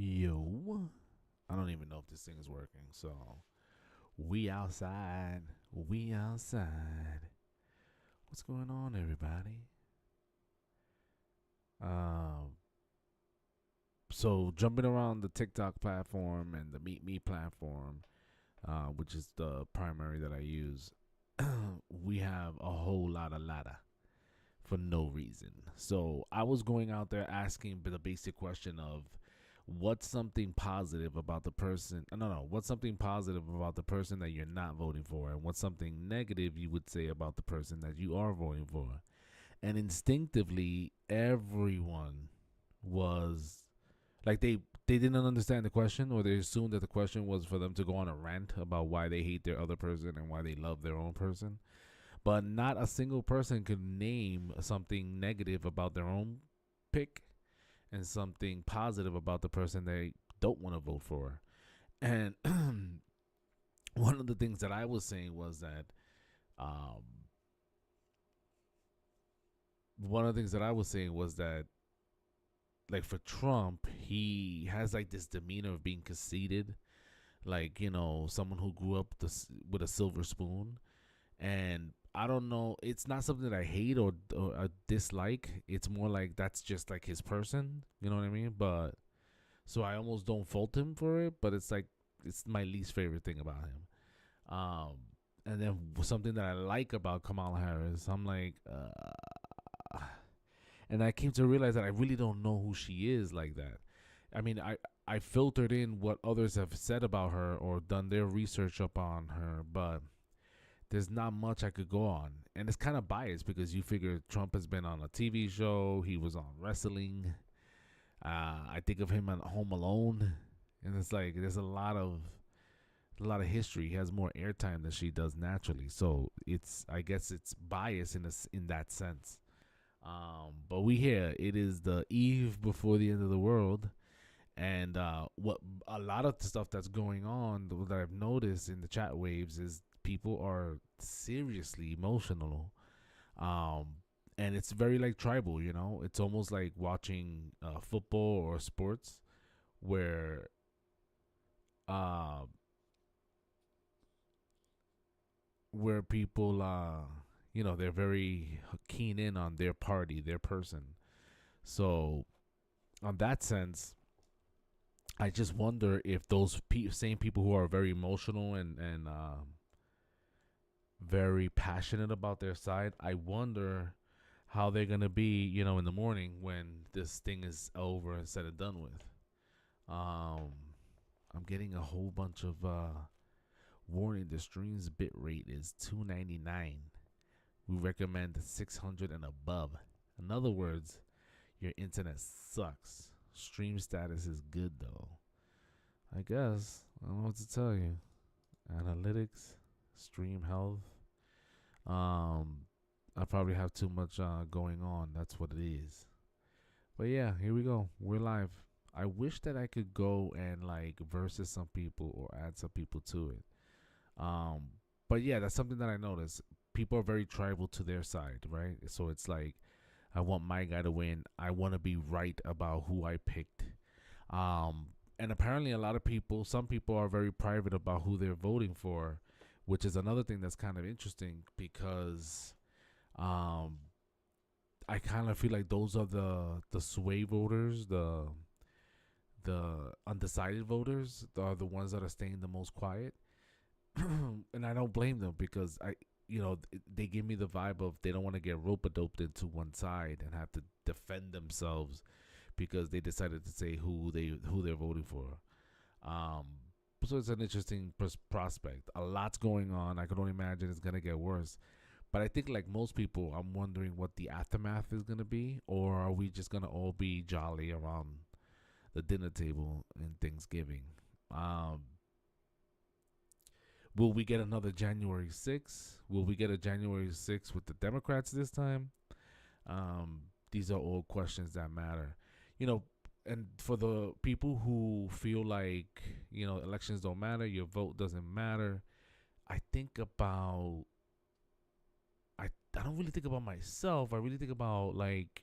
Yo, I don't even know if this thing is working. So we outside. We outside. What's going on, everybody? Um, so jumping around the TikTok platform and the Meet Me platform, which is the primary that I use, we have a whole lot of ladder for no reason. So I was going out there asking the basic question of what's something positive about the person no, what's something positive about the person that you're not voting for, and what's something negative you would say about the person that you are voting for. And instinctively everyone was like, they didn't understand the question, or they assumed that the question was for them to go on a rant about why they hate their other person and why they love their own person. But not a single person could name something negative about their own pick and something positive about the person they don't want to vote for. And one of the things that I was saying was that, um, one of the things that I was saying was that, like, for Trump, he has like this demeanor of being conceited, like, someone who grew up with a silver spoon. And I don't know, it's not something that I hate or dislike. It's more like that's just like his person. You know what I mean? But so I almost don't fault him for it. But it's like it's my least favorite thing about him. Um, and then something that I like about Kamala Harris, I'm like, and I came to realize that I really don't know who she is like that. I mean, I filtered in what others have said about her or done their research up on her, but there's not much I could go on. And it's kind of biased because you figure Trump has been on a TV show, he was on wrestling. I think of him on Home Alone, and it's like there's a lot of history. He has more airtime than she does naturally, so I guess it's biased in that sense. But we here. It is the eve before the end of the world, and what a lot of the stuff that's going on that I've noticed in the chat waves is people are seriously emotional. Um, and it's very like tribal. It's almost like watching football or sports where uh, people they're very keen in on their party, their person. So on that sense, I just wonder if those same people who are very emotional and very passionate about their side, I wonder how they're gonna be, in the morning when this thing is over and said and done with. Um, I'm getting a whole bunch of warning. The stream's bit rate is 299. We recommend 600 and above. In other words, your internet sucks. Stream status is good though. I guess. I don't know what to tell you. Analytics, stream health. Um, I probably have too much going on. That's what it is. But yeah, here we go. We're live. I wish that I could go and like versus some people or add some people to it. Um, but yeah, that's something that I noticed. People are very tribal to their side, right? So it's like I want my guy to win. I want to be right about who I picked. Um, and apparently, some people are very private about who they're voting for, which is another thing that's kind of interesting because um, I kind of feel like those are the sway voters, the undecided voters, are the ones that are staying the most quiet. And I don't blame them because they give me the vibe of they don't want to get rope doped into one side and have to defend themselves because they decided to say who they're voting for. Um, so it's an interesting prospect. A lot's going on. I can only imagine it's gonna get worse. But I think, like most people, I'm wondering what the aftermath is gonna be, or are we just gonna all be jolly around the dinner table in Thanksgiving? Um, will we get another January 6th? Will we get a January 6th with the Democrats this time? These are all questions that matter. You know, and for the people who feel like, elections don't matter, your vote doesn't matter, I think about, I don't really think about myself. I really think about like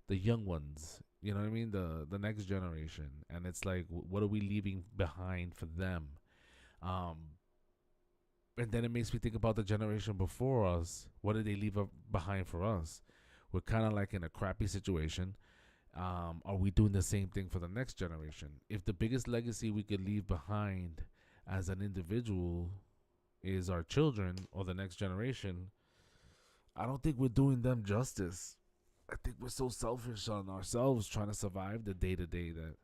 the young ones You know what I mean? The next generation, and it's like, what are we leaving behind for them? Um, and then it makes me think about the generation before us. What did they leave behind for us? We're kind of like in a crappy situation. Are we doing the same thing for the next generation? If the biggest legacy we could leave behind as an individual is our children or the next generation, I don't think we're doing them justice. I think we're so selfish on ourselves trying to survive the day to day that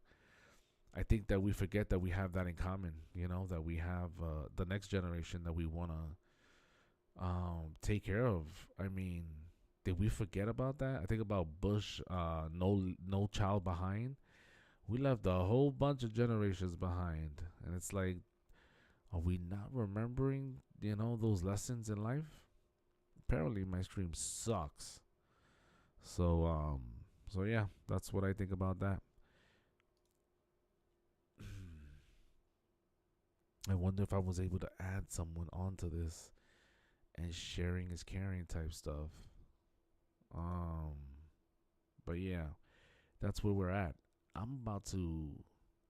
I think that we forget that we have that in common. You know, that we have the next generation that we want to take care of. I mean, did we forget about that? I think about Bush, no child behind. We left a whole bunch of generations behind, and it's like, are we not remembering? Those lessons in life. Apparently, my stream sucks. So yeah, that's what I think about that. I wonder if I was able to add someone onto this and sharing is caring type stuff. Um, but yeah, that's where we're at. I'm about to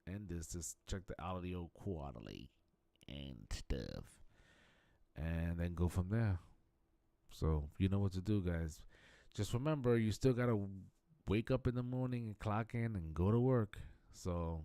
end this. Just check the audio quality and stuff, and then go from there. So you know what to do, guys. Just remember, you still gotta wake up in the morning and clock in and go to work. So